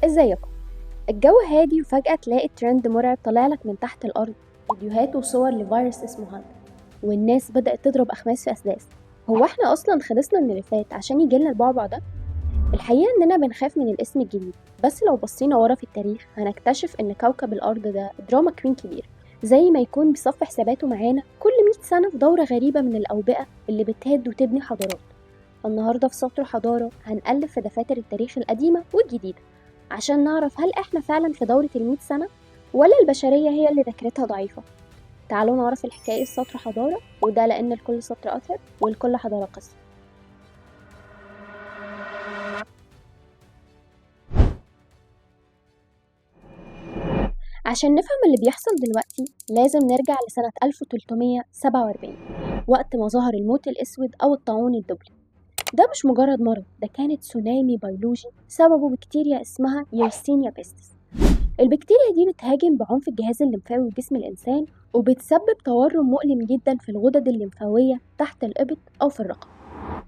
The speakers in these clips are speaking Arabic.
ازيكم؟ الجو هادي وفجأة تلاقي ترند مرعب طالعلك من تحت الأرض، فيديوهات وصور لفيروس اسمه هانتا، والناس بدأت تضرب أخماس في أسداس. هو احنا أصلا خلصنا من اللي فات عشان يجيلنا البعبع ده؟ الحقيقة إننا بنخاف من الاسم الجديد، بس لو بصينا ورا في التاريخ هنكتشف إن كوكب الأرض ده دراما كوين كبير، زي ما يكون بيصفي حساباته معانا كل 100 سنة في دورة غريبة من الأوبئة اللي بتهد وتبني حضارات. النهاردة في سطر حضارة هنقلب في دفاتر التاريخ القديمة والجديدة عشان نعرف هل احنا فعلا في دورة 100 سنة ولا البشرية هي اللي ذاكرتها ضعيفة. تعالوا نعرف الحكاية سطر حضارة، وده لأن لكل سطر أثر ولكل حضارة قصة. عشان نفهم اللي بيحصل دلوقتي لازم نرجع لسنة 1347 وقت ما ظهر الموت الأسود أو الطاعون الدبلي. ده مش مجرد مرض، ده كانت تسونامي بيولوجي سببه بكتيريا اسمها ييرسينيا بيستس. البكتيريا دي بتهاجم بعنف الجهاز الليمفاوي في جسم الإنسان وبتسبب تورم مؤلم جدا في الغدد الليمفاوية تحت الإبط أو في الرقبة،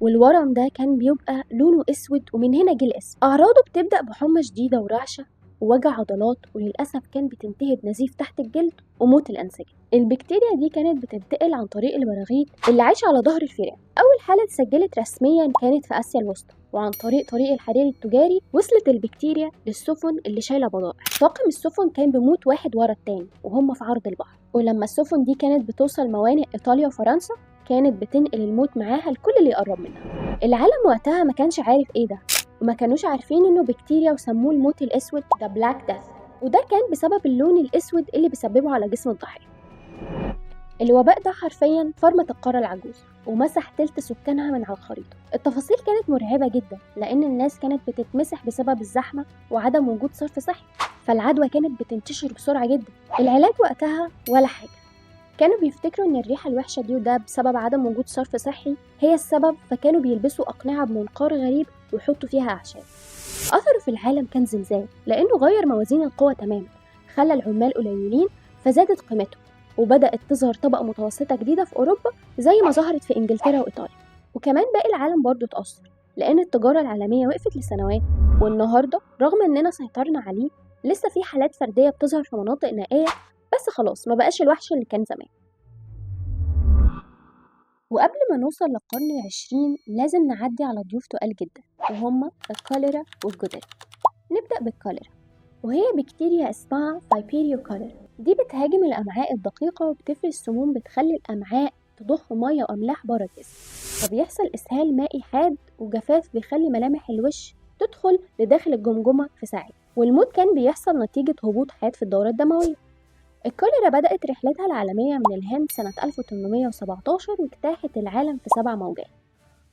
والورم ده كان بيبقى لونه أسود ومن هنا جه الاسم. أعراضه بتبدأ بحمى شديدة ورعشة ووجع عضلات، وللأسف كان بتنتهي بنزيف تحت الجلد وموت الأنسجة. البكتيريا دي كانت بتنتقل عن طريق البراغيث اللي عايشة على ظهر الفئران. أول حالة اتسجلت رسميا كانت في آسيا الوسطى، وعن طريق الحرير التجاري وصلت البكتيريا للسفن اللي شايلة بضائع. طاقم السفن كان بيموت واحد ورا التاني وهم في عرض البحر، ولما السفن دي كانت بتوصل موانئ إيطاليا وفرنسا كانت بتنقل الموت معاها لكل اللي يقرب منها. العالم وقتها ما كانش عارف ايه ده، وما كانوش عارفين انه بكتيريا وسموه الموت الاسود ده بلاك ديث، وده كان بسبب اللون الاسود اللي بيسببه على جسم الضحية. الوباء ده حرفيا فرمة القارة العجوز ومسح تلت سكانها من على الخريطة. التفاصيل كانت مرعبة جدا لأن الناس كانت بتتمسح بسبب الزحمة وعدم وجود صرف صحي، فالعدوى كانت بتنتشر بسرعة جدا. العلاج وقتها ولا حاجة، كانوا بيفتكروا ان الريحة الوحشة دي وده بسبب عدم وجود صرف صحي هي السبب، فكانوا بيلبسوا أقنعة بمنقار غريب ويحطوا فيها أعشاب. أثره في العالم كان زلزال لأنه غير موازين القوى تماما، خلى العمال قليلين فزادت قيمتهم، وبدأت تظهر طبقة متوسطة جديدة في أوروبا زي ما ظهرت في إنجلترا وإيطاليا. وكمان باقي العالم برضه اتأثر لأن التجارة العالمية وقفت لسنوات، والنهاردة رغم إننا سيطرنا عليه لسه في حالات فردية بتظهر في مناطق نائية، بس خلاص ما بقاش الوحش اللي كان زمان. وقبل ما نوصل للقرن العشرين لازم نعدي على ضيوف تقال جدا وهما الكوليرا والجدري. نبدأ بالكوليرا، وهي بكتيريا اسمها فايبيريو كوليرا. دي بتهاجم الأمعاء الدقيقة وبتفرز سموم بتخلي الأمعاء تضخ مية وأملاح بره الجسم، فبيحصل إسهال مائي حاد وجفاف بيخلي ملامح الوش تدخل لداخل الجمجمة في ساعات، والموت كان بيحصل نتيجة هبوط حاد في الدورة الدموية. الكوليرا بدأت رحلتها العالمية من الهند سنة 1817 واجتاحت العالم في 7 موجات.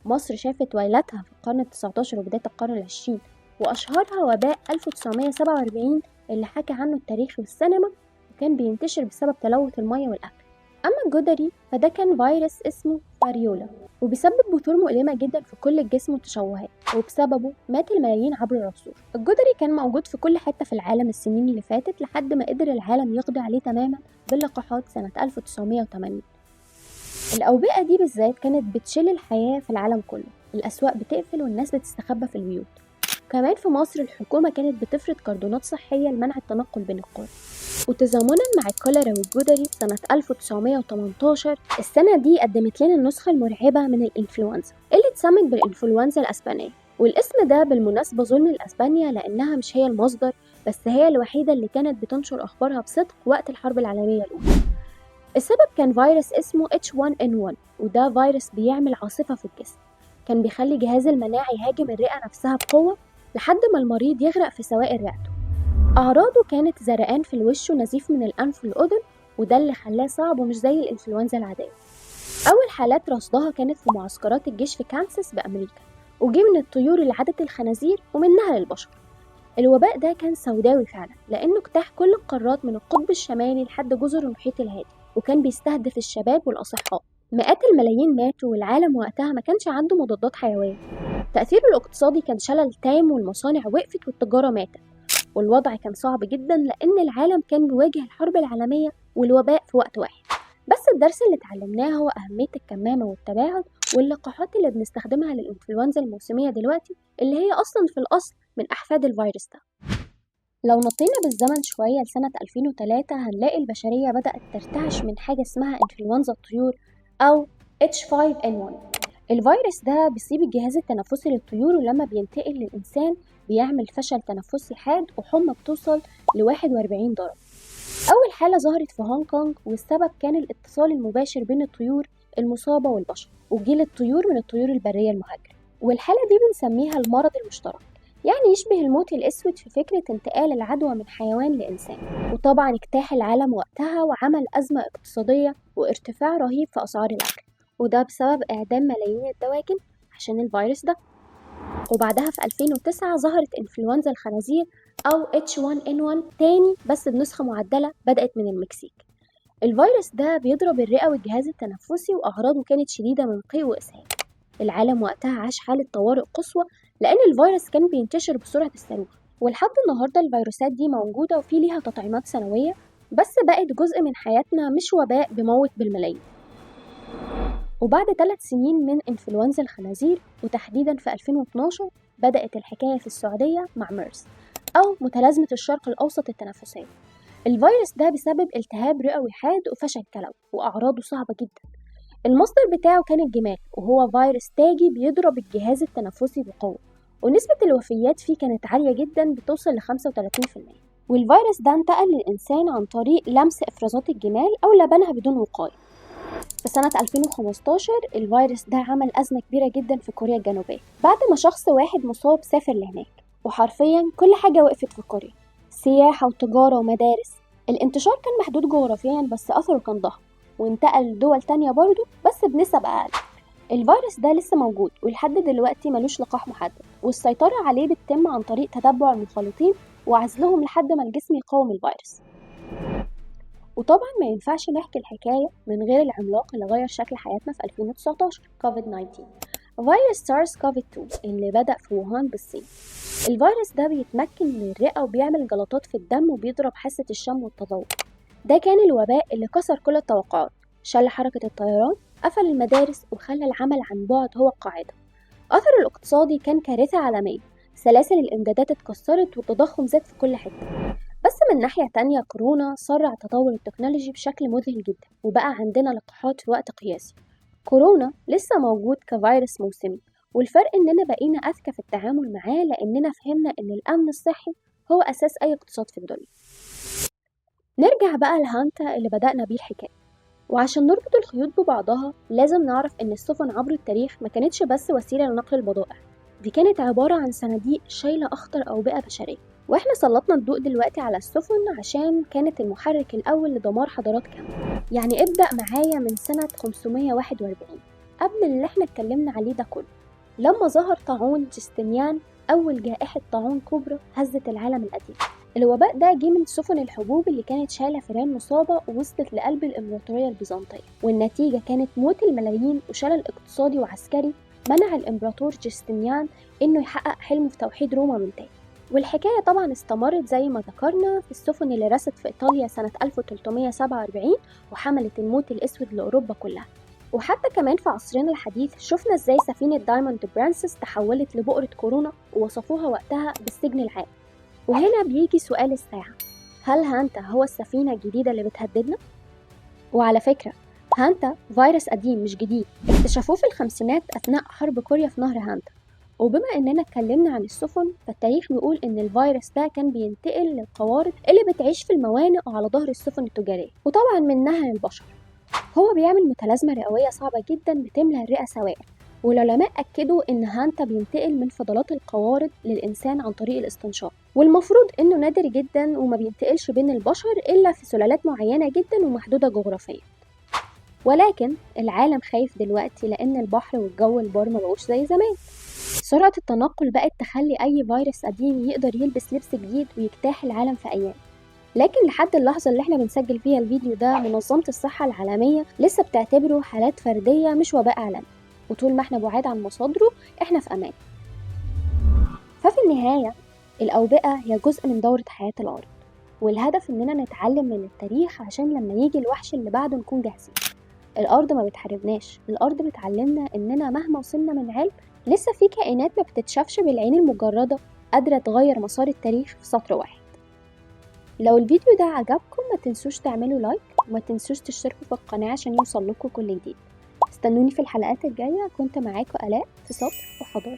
مصر شافت ويلاتها في القرن ال19 وبداية القرن العشرين، وأشهرها وباء 1947 اللي حكى عنه التاريخ والسينما، وكان بينتشر بسبب تلوث المياه والأكل. أما الجدري فده كان فيروس اسمه فاريولا وبيسبب بثور مؤلمة جدا في كل الجسم وتشوهات، وبسببه مات الملايين عبر العصور. الجدري كان موجود في كل حتة في العالم السنين اللي فاتت لحد ما قدر العالم يقضي عليه تماما باللقاحات سنة 1980. الأوبئة دي بالذات كانت بتشل الحياة في العالم كله، الأسواق بتقفل والناس بتستخبى في البيوت. كمان في مصر الحكومة كانت بتفرض كردونات صحية لمنع التنقل بين القرى. وتزامنا مع الكوليرا والجدري سنة 1918 السنة دي قدمت لنا النسخة المرعبة من الإنفلونزا اللي اتسمت بالإنفلونزا الأسبانية. والاسم ده بالمناسبة ظلم لأسبانيا لأنها مش هي المصدر، بس هي الوحيدة اللي كانت بتنشر أخبارها بصدق وقت الحرب العالمية الأولى. السبب كان فيروس اسمه H1N1، وده فيروس بيعمل عاصفة في الجسم، كان بيخلي جهاز المناعة يهاجم الرئة نفسها بقوة لحد ما المريض يغرق في سوائل رئته. أعراضه كانت زرقان في الوش ونزيف من الأنف والأذن، وده اللي خلاه صعب ومش زي الإنفلونزا العادية. أول حالات رصدها كانت في معسكرات الجيش في كانساس بأمريكا، وجي من الطيور اللي عادت الخنازير ومنها للبشر. الوباء ده كان سوداوي فعلا لأنه اجتاح كل القارات من القطب الشمالي لحد جزر المحيط الهادي، وكان بيستهدف الشباب والأصحاء. مئات الملايين ماتوا والعالم وقتها ما كانش عنده مضادات حيوية. تأثيره الاقتصادي كان شلل تام والمصانع وقفت والتجارة ماتت، والوضع كان صعب جدا لأن العالم كان بيواجه الحرب العالمية والوباء في وقت واحد. بس الدرس اللي اتعلمناه هو أهمية الكمامة والتباعد واللقاحات اللي بنستخدمها للإنفلونزا الموسمية دلوقتي اللي هي أصلا في الأصل من أحفاد الفيروس ده. لو نطينا بالزمن شوية لسنة 2003 هنلاقي البشرية بدأت ترتعش من حاجة اسمها إنفلونزا الطيور أو H5N1. الفيروس ده بيصيب الجهاز التنفسي للطيور، ولما بينتقل للإنسان بيعمل فشل تنفسي حاد وحمى بتوصل ل41 درجة. أول حالة ظهرت في هونج كونج، والسبب كان الاتصال المباشر بين الطيور المصابة والبشر وجيل الطيور من الطيور البرية المهاجرة، والحالة دي بنسميها المرض المشترك، يعني يشبه الموت الأسود في فكرة انتقال العدوى من حيوان لإنسان. وطبعا اجتاح العالم وقتها وعمل أزمة اقتصادية وارتفاع رهيب في أسعار الأكل، وده بسبب إعدام ملايين الدواجن عشان الفيروس ده. وبعدها في 2009 ظهرت إنفلونزا الخنازير أو H1N1 تاني، بس بنسخة معدلة بدأت من المكسيك. الفيروس ده بيضرب الرئة والجهاز التنفسي، وأعراضه كانت شديدة من قيء وإسهال. العالم وقتها عاش حالة طوارئ قصوى لأن الفيروس كان بينتشر بسرعة الصاروخ، ولحد النهاردة الفيروسات دي موجودة وفي ليها تطعيمات سنوية، بس بقت جزء من حياتنا مش وباء بيموت بالملايين. وبعد 3 سنين من إنفلونزا الخنازير، وتحديدا في 2012، بدأت الحكاية في السعودية مع ميرس أو متلازمة الشرق الأوسط التنفسية. الفيروس ده بسبب التهاب رئوي حاد وفشل كلوي، وأعراضه صعبة جدا. المصدر بتاعه كان الجمال، وهو فيروس تاجي بيضرب الجهاز التنفسي بقوة، ونسبة الوفيات فيه كانت عالية جدا بتوصل ل35%. والفيروس ده انتقل للإنسان عن طريق لمس إفرازات الجمال أو لبنها بدون وقاية. في سنة 2015 الفيروس ده عمل أزمة كبيرة جدا في كوريا الجنوبية، بعد ما شخص واحد مصاب سافر لهناك، وحرفيا كل حاجة وقفت في كوريا، سياحة وتجارة ومدارس. الانتشار كان محدود جغرافيا بس أثره كان ضخم، وانتقل لدول تانية برضه بس بنسب أقل. الفيروس ده لسه موجود ولحد دلوقتي ملوش لقاح محدد، والسيطرة عليه بتتم عن طريق تتبع المخالطين وعزلهم لحد ما الجسم يقاوم الفيروس. وطبعا ما ينفعش نحكي الحكاية من غير العملاق اللي غير شكل حياتنا في 2019، كوفيد-19، فيروس سارس كوفيد 2 اللي بدأ في ووهان بالصين. الفيروس ده بيتمكن من الرئة وبيعمل جلطات في الدم وبيضرب حاسة الشم والتذوق. ده كان الوباء اللي كسر كل التوقعات، شل حركة الطيران، قفل المدارس، وخلى العمل عن بعد هو القاعدة. أثره الاقتصادي كان كارثة عالمية، سلاسل الإمدادات اتكسرت والتضخم زاد في كل حتة. بس من ناحية تانية كورونا سرع تطور التكنولوجي بشكل مذهل جدا، وبقى عندنا لقاحات في وقت قياسي. كورونا لسه موجود كفيروس موسمي، والفرق إننا بقينا أذكى في التعامل معاه لأننا فهمنا إن الأمن الصحي هو أساس أي اقتصاد في الدنيا. نرجع بقى لهانتا اللي بدأنا بيه الحكاية، وعشان نربط الخيوط ببعضها لازم نعرف إن السفن عبر التاريخ ما كانتش بس وسيلة لنقل البضائع، دي كانت عبارة عن صناديق شايلة أخطر أوبئة بشرية. واحنا سلطنا الضوء دلوقتي على السفن عشان كانت المحرك الأول لدمار حضارات كاملة. يعني ابدأ معايا من سنة 541 قبل اللي احنا اتكلمنا عليه ده كله، لما ظهر طاعون جستنيان، أول جائحة طاعون كبرى هزت العالم القديم. الوباء ده جه من سفن الحبوب اللي كانت شايلة فئران مصابة ووصلت لقلب الإمبراطورية البيزنطية، والنتيجة كانت موت الملايين وشلل اقتصادي وعسكري منع الإمبراطور جستنيان إنه يحقق حلمه في توحيد روما من تاني. والحكاية طبعا استمرت زي ما ذكرنا في السفن اللي رست في إيطاليا سنة 1347 وحملت الموت الأسود لأوروبا كلها. وحتى كمان في عصرنا الحديث شفنا ازاي سفينة دايموند برانسس تحولت لبؤرة كورونا ووصفوها وقتها بالسجن العام. وهنا بيجي سؤال الساعة، هل هانتا هو السفينة الجديدة اللي بتهددنا؟ وعلى فكرة هانتا فيروس قديم مش جديد، اكتشفوه في الخمسينات أثناء حرب كوريا في نهر هانتا. وبما إننا اتكلمنا عن السفن، فالتاريخ بيقول إن الفيروس ده كان بينتقل للقوارض اللي بتعيش في الموانئ وعلى ظهر السفن التجارية، وطبعا منها للبشر. هو بيعمل متلازمة رئوية صعبة جدا بتملى الرئة سوائل، والعلماء أكدوا إن هانتا بينتقل من فضلات القوارض للإنسان عن طريق الاستنشاق، والمفروض إنه نادر جدا وما بينتقلش بين البشر إلا في سلالات معينة جدا ومحدودة جغرافيا. ولكن العالم خايف دلوقتي لأن البحر والجو البار مبقوش زي زمان. سرعة التنقل بقت تخلي أي فيروس قديم يقدر يلبس لبس جديد ويجتاح العالم في أيام. لكن لحد اللحظة اللي احنا بنسجل فيها الفيديو ده منظمة الصحة العالمية لسه بتعتبره حالات فردية مش وباء عالمي، وطول ما احنا بعاد عن مصادره احنا في أمان. ففي النهاية الأوبئة هي جزء من دورة حياة الأرض، والهدف إننا نتعلم من التاريخ عشان لما يجي الوحش اللي بعده نكون جاهزين. الأرض ما بتحاربناش، الأرض بتعلمنا إننا مهما وصلنا من علم لسه في كائنات ما بتتشافش بالعين المجردة قادرة تغير مسار التاريخ في سطر واحد. لو الفيديو ده عجبكم ما تنسوش تعملوا لايك وما تنسوش تشتركوا في القناة عشان يوصل لكم كل جديد. استنوني في الحلقات الجاية. كنت معاكم آلاء في سطر وحضارة.